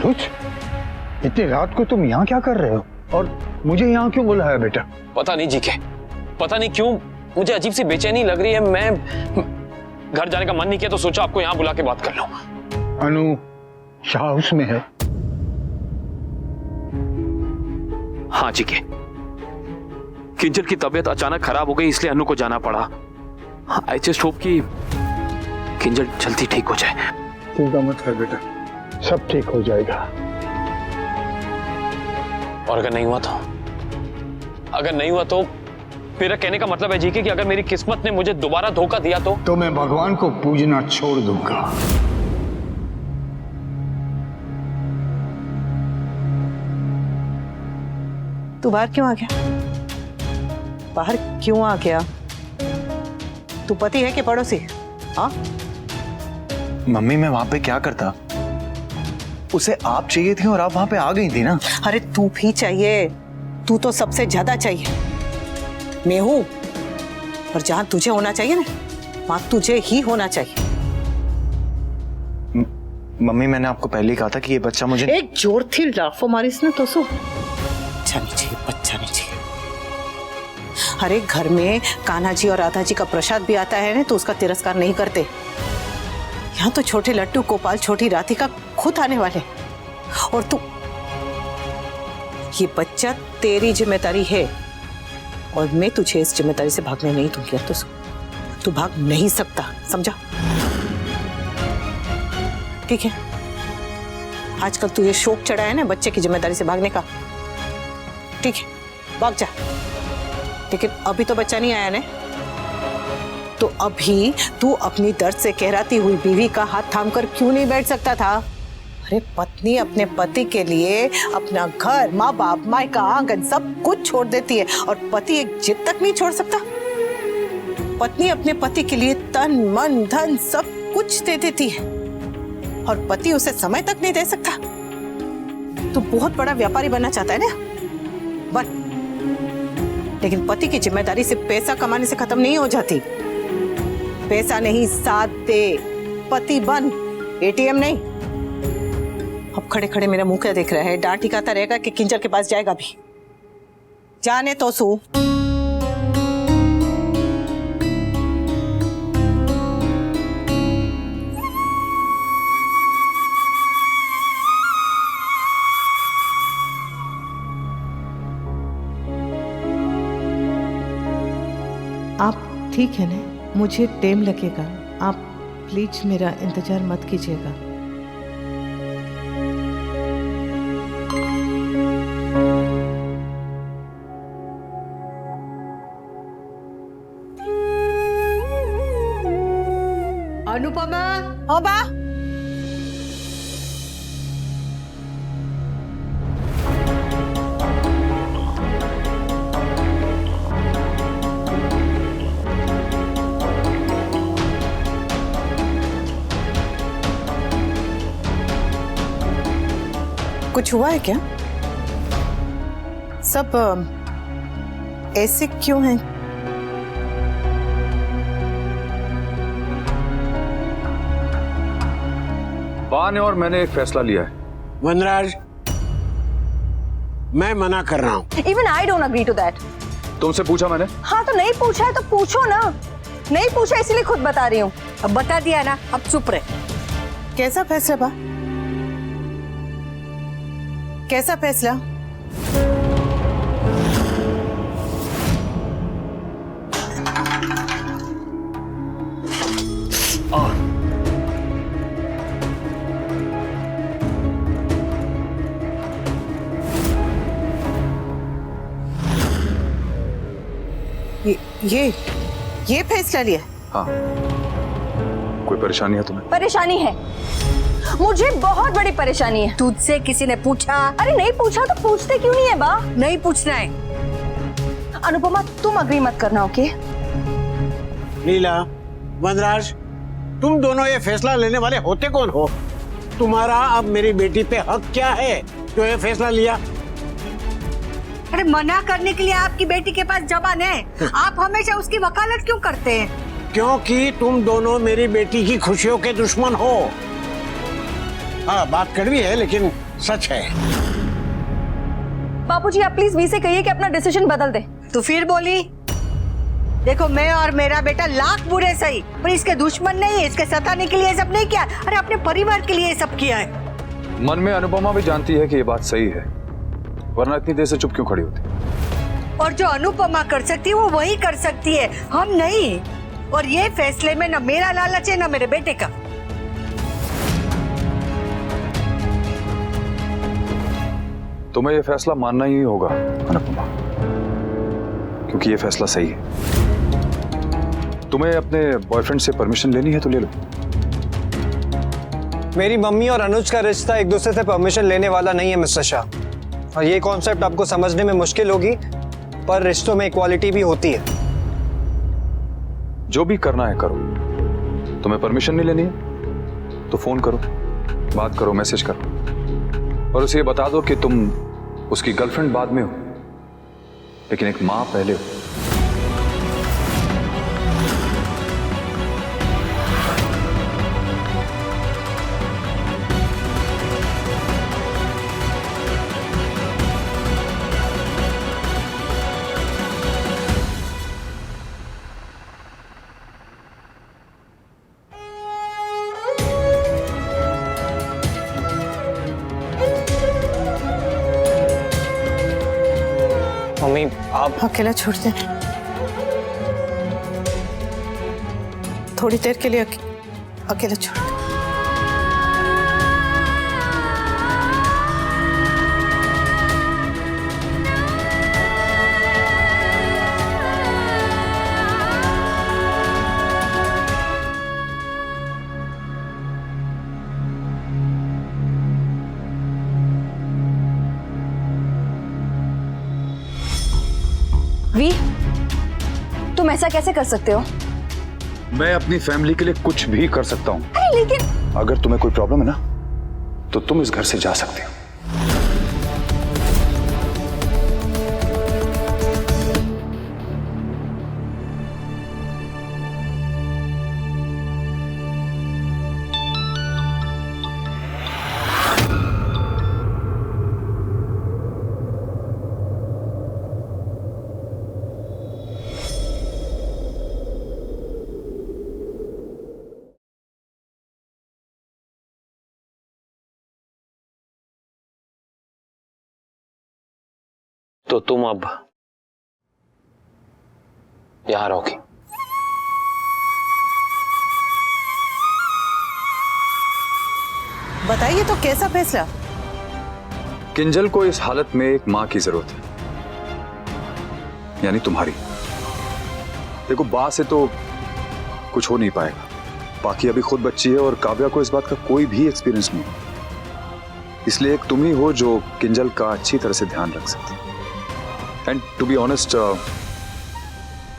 आयुष, इतनी रात को तुम यहाँ क्या कर रहे हो और मुझे यहाँ क्यों बुलाया बेटा? पता नहीं जीके, पता नहीं क्यों मुझे अजीब सी बेचैनी लग रही है। मैं घर जाने का मन नहीं किया तो सोचा आपको यहाँ बुला के बात कर लूं। अनु हाउस में है? हाँ जीके, किंजल की तबीयत अचानक खराब हो गई इसलिए अनु को जाना पड़ा। आई जस्ट होप कि किंजल जल्दी ठीक हो जाए। चिंता मत कर बेटा, सब ठीक हो जाएगा। और अगर नहीं हुआ तो? अगर नहीं हुआ तो मेरा कहने का मतलब है जीके कि अगर मेरी किस्मत ने मुझे दोबारा धोखा दिया तो मैं भगवान को पूजना छोड़ दूंगा। तू बाहर क्यों आ गया? बाहर क्यों आ गया? तू पति है कि पड़ोसी? हाँ? मम्मी मैं वहां पे क्या करता? उसे आप चाहिए थी और आप वहां पे आ गई थी ना। अरे तू भी चाहिए, तू तो सबसे ज्यादा चाहिए। मैं हूं, और जहां तुझे होना चाहिए ना वहां तुझे ही होना चाहिए। मम्मी मैंने आपको पहले ही कहा था कि ये बच्चा मुझे एक जोर थी लाफो मारिस ने तो सो बच्चा नहीं चाहिए, बच्चा नहीं चाहिए। अरे घर में कान्हा जी और राधा जी का प्रसाद भी आता है ना तो उसका तिरस्कार नहीं करते। यहाँ तो छोटे लट्टू गोपाल छोटी राधिका खुद आने वाले, और तू, ये बच्चा तेरी जिम्मेदारी है और मैं तुझे इस जिम्मेदारी से भागने नहीं दूंगी। तो तू भाग नहीं सकता, समझा? ठीक है, आजकल तुझे शौक चढ़ा है ना बच्चे की जिम्मेदारी से भागने का। ठीक है, भाग जा, लेकिन अभी तो बच्चा नहीं आया ना, तो अभी तू अपनी दर्द से कहराती हुई बीवी का हाथ थामकर क्यों नहीं बैठ सकता था? अरे पत्नी अपने पति के लिए अपना घर, माँ बाप, मायका, आंगन सब कुछ छोड़ देती है, और पति एक जिद तक नहीं छोड़ सकता? पत्नी अपने पति के लिए तन मन धन सब कुछ दे देती है, और पति उसे समय तक नहीं दे सकता। तू बहुत बड़ा व्यापारी बनना चाहता है ना, बन, लेकिन पति की जिम्मेदारी सिर्फ पैसा कमाने से खत्म नहीं हो जाती। पैसा नहीं, साथ दे, पति बन, एटीएम नहीं। अब खड़े खड़े मेरा मुंह क्या देख रहा है? डांट ही खाता रहेगा कि किंजल के पास जाएगा भी? जाने तो सू। आप ठीक है ना? मुझे टाइम लगेगा, आप प्लीज मेरा इंतजार मत कीजिएगा। अनुपमा, हाँ बा। कुछ हुआ है क्या? सब ऐसे क्यों हैं? बा ने और मैंने एक फैसला लिया है। वनराज, मैं मना कर रहा हूँ। Even I don't agree to that. तुमसे पूछा मैंने? हाँ तो नहीं पूछा है तो पूछो ना। नहीं पूछा इसलिए खुद बता रही हूँ। अब बता दिया ना, अब चुप रहे। कैसा फैसला बा? कैसा फैसला? ये फैसला लिया? हाँ। कोई परेशानी है तुम्हें? परेशानी है, मुझे बहुत बड़ी परेशानी है। तुझसे किसी ने पूछा? अरे नहीं पूछा तो पूछते क्यों नहीं है बा? नहीं पूछना है। अनुपमा तुम अग्री मत करना, ओके? नीला, वनराज, तुम दोनों ये फैसला लेने वाले होते कौन हो? तुम्हारा अब मेरी बेटी पे हक क्या है जो ये फैसला लिया? अरे मना करने के लिए आपकी बेटी के पास जबान है, आप हमेशा उसकी वकालत क्यों करते हैं? क्योंकि तुम दोनों मेरी बेटी की खुशियों के दुश्मन हो। हाँ, बात कड़वी है लेकिन सच है। बापूजी आप प्लीज वी से कहिए कि अपना डिसीजन बदल दे। तू फिर बोली? देखो मैं और मेरा बेटा लाख बुरे सही, पर इसके दुश्मन नहीं है, इसके सताने के लिए ये सब नहीं किया। अरे अपने परिवार के लिए ये सब किया है। मन में अनुपमा भी जानती है कि ये बात सही है, वरना इतनी देर से चुप क्यों खड़ी होती? और जो अनुपमा कर सकती है वो वही कर सकती है, हम नहीं। और ये फैसले में न मेरा लालच है न मेरे बेटे का। तुम्हें ये फैसला मानना ही होगा अनुपमा, क्योंकि ये फैसला सही है। तुम्हें अपने बॉयफ्रेंड से परमिशन लेनी है तो ले लो। मेरी मम्मी और अनुज का रिश्ता एक दूसरे से परमिशन लेने वाला नहीं है मिस्टर शाह। और ये कॉन्सेप्ट आपको समझने में मुश्किल होगी, पर रिश्तों में इक्वालिटी भी होती है। जो भी करना है करो। तुम्हें परमिशन नहीं लेनी है तो फोन करो, बात करो, मैसेज करो, और उसे ये बता दो कि तुम उसकी गर्लफ्रेंड बाद में हो, लेकिन एक मां पहले हो। मम्मी आप अकेला छोड़ दे, थोड़ी देर के लिए अकेला छोड़ दे। वी तुम ऐसा कैसे कर सकते हो? मैं अपनी फैमिली के लिए कुछ भी कर सकता हूं। अरे लेकिन अगर तुम्हें कोई प्रॉब्लम है ना, तो तुम इस घर से जा सकते हो। तो तुम अब यहां रहोगी? बताइए तो कैसा फैसला? किंजल को इस हालत में एक मां की जरूरत है, यानी तुम्हारी। देखो बा से तो कुछ हो नहीं पाएगा, बाकी अभी खुद बच्ची है और काव्या को इस बात का कोई भी एक्सपीरियंस नहीं, इसलिए एक तुम ही हो जो किंजल का अच्छी तरह से ध्यान रख सकती है। एंड टू बी ऑनेस्ट,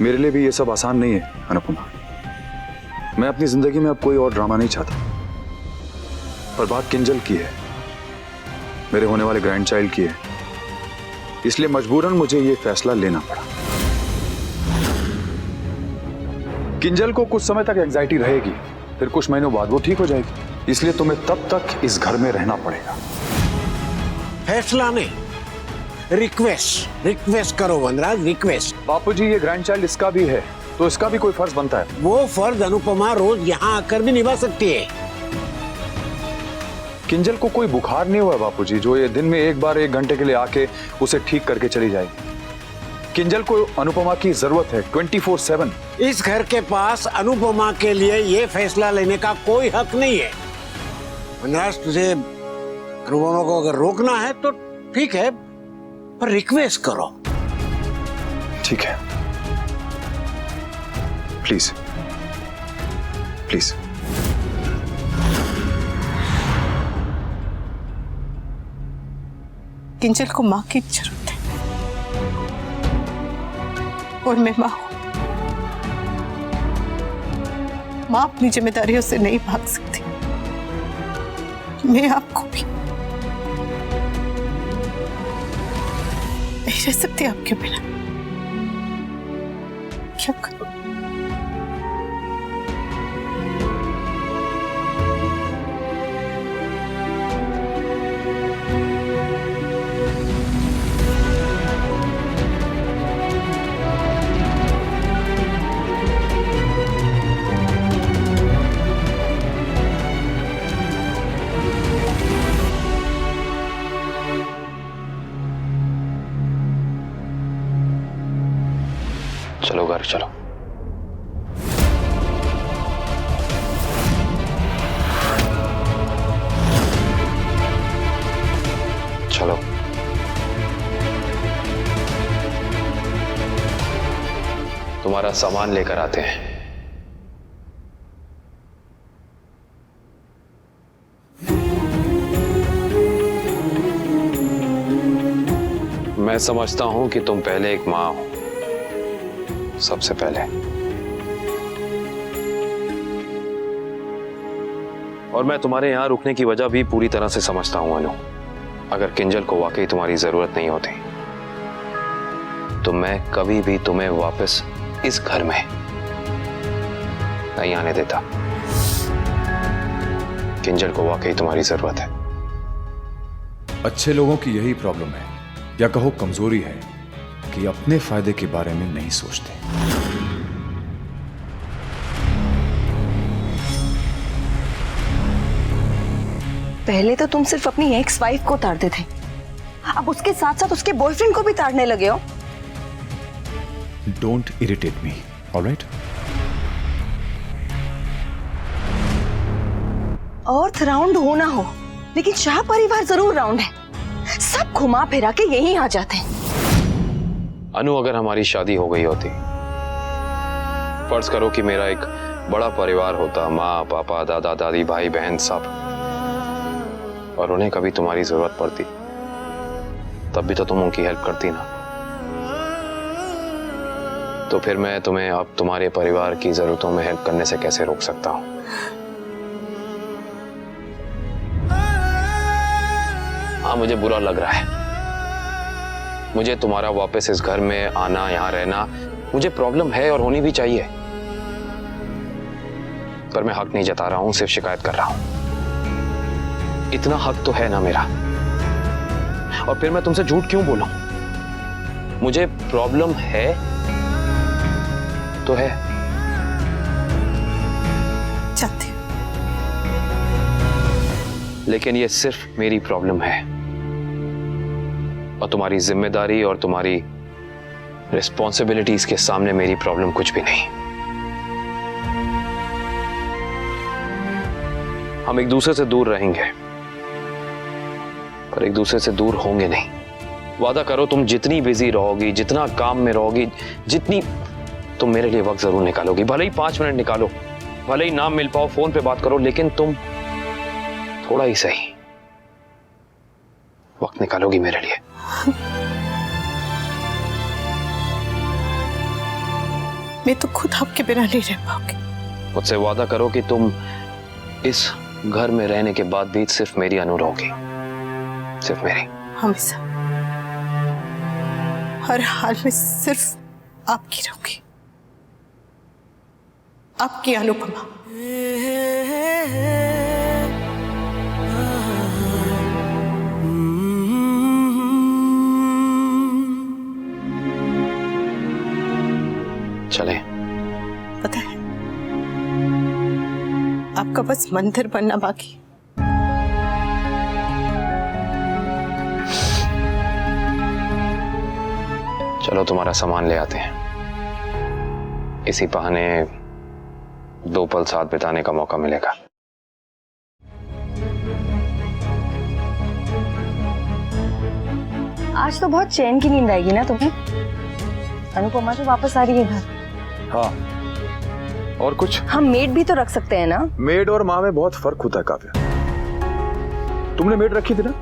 मेरे लिए भी ये सब आसान नहीं है अनुपमा। मैं अपनी जिंदगी में अब कोई और ड्रामा नहीं चाहता, पर बात किंजल की है, मेरे होने वाले ग्रैंड चाइल्ड की है, इसलिए मजबूरन मुझे ये फैसला लेना पड़ा। किंजल को कुछ समय तक एंजाइटी रहेगी, फिर कुछ महीनों बाद वो ठीक हो जाएगी, इसलिए तुम्हें तब तक इस घर में रहना पड़ेगा। फैसला नहीं, रिक्वेस्ट करो वनराज, रिक्वेस्ट। बापूजी, ये ग्रैंड चाइल्ड इसका भी है, तो इसका भी कोई फर्ज बनता है। वो फर्ज अनुपमा रोज यहाँ आकर भी निभा सकती है। किंजल को कोई बुखार नहीं हुआ बापूजी, जो ये दिन में एक बार 1 घंटे के लिए आके उसे ठीक करके चली जाएगी। किंजल को अनुपमा की जरूरत है 24/7। इस घर के पास अनुपमा के लिए ये फैसला लेने का कोई हक नहीं है। वनराज, तुझे अनुपमा को अगर रोकना है तो ठीक है, पर रिक्वेस्ट करो। ठीक है, प्लीज प्लीज। किंजल को माँ की जरूरत है, और मैं माँ हूं। माँ अपनी जिम्मेदारियों से नहीं भाग सकती। मैं आपको भी नहीं रह सकती आपके बिना। क्या करूं? बाहर चलो। चलो। तुम्हारा सामान लेकर आते हैं। मैं समझता हूं कि तुम पहले एक मां हो, सबसे पहले, और मैं तुम्हारे यहां रुकने की वजह भी पूरी तरह से समझता हूं अनु। अगर किंजल को वाकई तुम्हारी जरूरत नहीं होती तो मैं कभी भी तुम्हें वापस इस घर में नहीं आने देता। किंजल को वाकई तुम्हारी जरूरत है। अच्छे लोगों की यही प्रॉब्लम है, या कहो कमजोरी है, कि अपने फायदे के बारे में नहीं सोचते। पहले तो तुम सिर्फ अपनी एक्स वाइफ को ताड़ते थे, अब उसके साथ साथ उसके बॉयफ्रेंड को भी ताड़ने लगे हो। Don't irritate me, alright? Earth round हो ना हो, लेकिन शाह परिवार जरूर राउंड है। सब घुमा फिरा के यहीं आ जाते हैं। अनु, अगर हमारी शादी हो गई होती, फर्ज करो कि मेरा एक बड़ा परिवार होता, माँ पापा दादा दादी भाई बहन सब, और उन्हें कभी तुम्हारी जरूरत पड़ती, तब भी तो तुम उनकी हेल्प करती ना। तो फिर मैं तुम्हें अब तुम्हारे परिवार की जरूरतों में हेल्प करने से कैसे रोक सकता हूं? हाँ, मुझे बुरा लग रहा है। मुझे तुम्हारा वापस इस घर में आना, यहां रहना, मुझे प्रॉब्लम है और होनी भी चाहिए, पर मैं हक नहीं जता रहा हूं, सिर्फ शिकायत कर रहा हूं। इतना हक तो है ना मेरा, और फिर मैं तुमसे झूठ क्यों बोलूं? मुझे प्रॉब्लम है तो है। चाहती हूं, लेकिन ये सिर्फ मेरी प्रॉब्लम है, और तुम्हारी जिम्मेदारी और तुम्हारी रिस्पॉन्सिबिलिटीज के सामने मेरी प्रॉब्लम कुछ भी नहीं। हम एक दूसरे से दूर रहेंगे, पर एक दूसरे से दूर होंगे नहीं। वादा करो, तुम जितनी बिजी रहोगी, जितना काम में रहोगी, जितनी, तुम मेरे लिए वक्त जरूर निकालोगी। भले ही 5 मिनट निकालो, भले ही ना मिल पाओ, फोन पे बात करो, लेकिन तुम थोड़ा ही सही वक्त निकालोगी मेरे लिए। मैं तो खुद आपके बिना नहीं रह पाऊंगी। मुझसे वादा करो कि तुम इस घर में रहने के बाद भी सिर्फ मेरी अनु रहोगी, सिर्फ मेरी। हमेशा, हर हाल में सिर्फ आपकी रहूंगी, आपकी अनुपमा। चले। पता है, आपका बस मंदिर बनना बाकी। चलो, तुम्हारा सामान ले आते हैं। इसी बहाने 2 पल साथ बिताने का मौका मिलेगा। आज तो बहुत चैन की नींद आएगी ना तुम्हें। अनुपमा तो वापस आ रही है घर। हाँ, और कुछ? हम मेड भी तो रख सकते हैं ना। मेड और माँ में बहुत फर्क होता है काव्या। तुमने मेड रखी थी ना,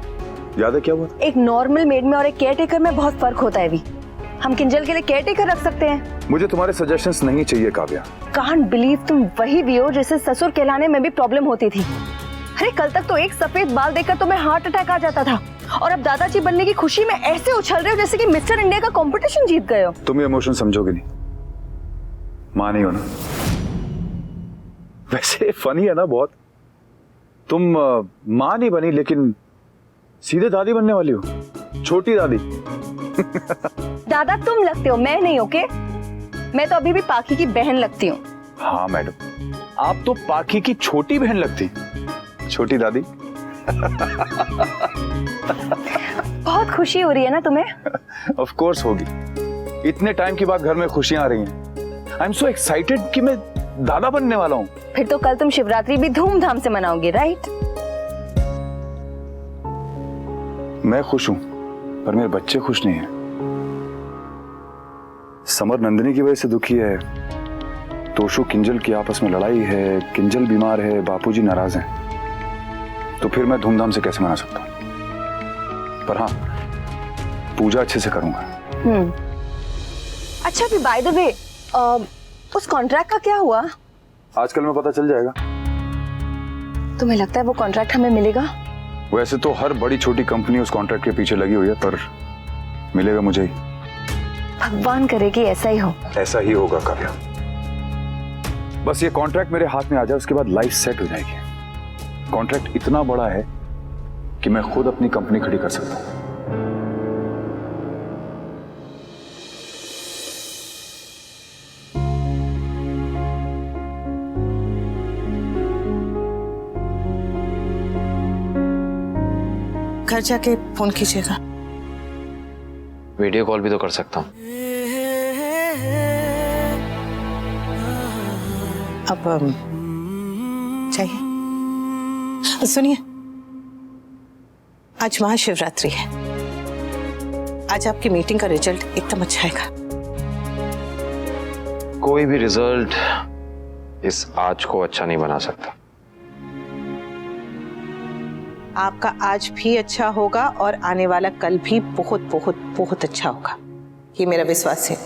याद है क्या हुआ था? एक नॉर्मल मेड में और एक केयर टेकर में बहुत फर्क होता है भी। हम किंजल के लिए केयर टेकर रख सकते हैं। मुझे तुम्हारे सजेशंस नहीं चाहिए काव्या। कांट बिलीव तुम वही भी हो जिसे ससुर कहलाने में भी प्रॉब्लम होती थी। अरे कल तक तो एक सफेद बाल देखकर तुम्हें हार्ट अटैक आ जाता था, और अब दादाजी बनने की खुशी में ऐसे उछल रहे हो जैसे कि मिस्टर इंडिया का कंपटीशन जीत गए हो। तुम ये इमोशन समझोगे नहीं, मां नहीं हो ना। वैसे फनी है ना बहुत। तुम मां नहीं बनी, लेकिन सीधे दादी बनने वाली हो, छोटी दादी। दादा तुम लगते हो, मैं नहीं। ओके, मैं तो अभी भी पाखी की बहन लगती हूँ। हाँ मैडम, आप तो पाखी की छोटी बहन लगती, छोटी दादी। बहुत खुशी हो रही है ना तुम्हें? ऑफ कोर्स होगी, इतने टाइम के बाद घर में खुशियां आ रही हैं। आई एम सो एक्साइटेड कि मैं दादा बनने वाला हूँ। फिर तो कल तुम शिवरात्रि भी धूमधाम से मनाओगे, राइट? मैं खुश हूं पर मेरे बच्चे खुश नहीं हैं। समर नंदिनी की वजह से दुखी है, तोशु किंजल की आपस में लड़ाई है, किंजल बीमार है, बापूजी नाराज हैं। तो फिर मैं धूमधाम से कैसे मना सकता हूं? पर हाँ, पूजा अच्छे से करूंगा। अच्छा, अभी बाय द वे उस कॉन्ट्रैक्ट का क्या हुआ? आजकल में पता चल जाएगा। तुम्हें लगता है वो कॉन्ट्रैक्ट हमें मिलेगा? वैसे तो हर बड़ी छोटी कंपनी उस कॉन्ट्रैक्ट के पीछे लगी हुई है, पर मिलेगा मुझे ही। भगवान करे कि ऐसा ही हो। ऐसा ही होगा काव्या। बस ये कॉन्ट्रैक्ट मेरे हाथ में आ जाए, उसके बाद लाइफ सेट हो जाएगी। कॉन्ट्रैक्ट इतना बड़ा है कि मैं खुद अपनी कंपनी खड़ी कर सकता हूं। घर जाके फोन कीजिएगा। वीडियो कॉल भी तो कर सकता हूँ। अब चाहिए? सुनिए, आज महाशिवरात्रि है। आज आपकी मीटिंग का रिजल्ट एकदम अच्छा आएगा। कोई भी रिजल्ट इस आज को अच्छा नहीं बना सकता। आपका आज भी अच्छा होगा और आने वाला कल भी बहुत बहुत बहुत अच्छा होगा, ये मेरा विश्वास है।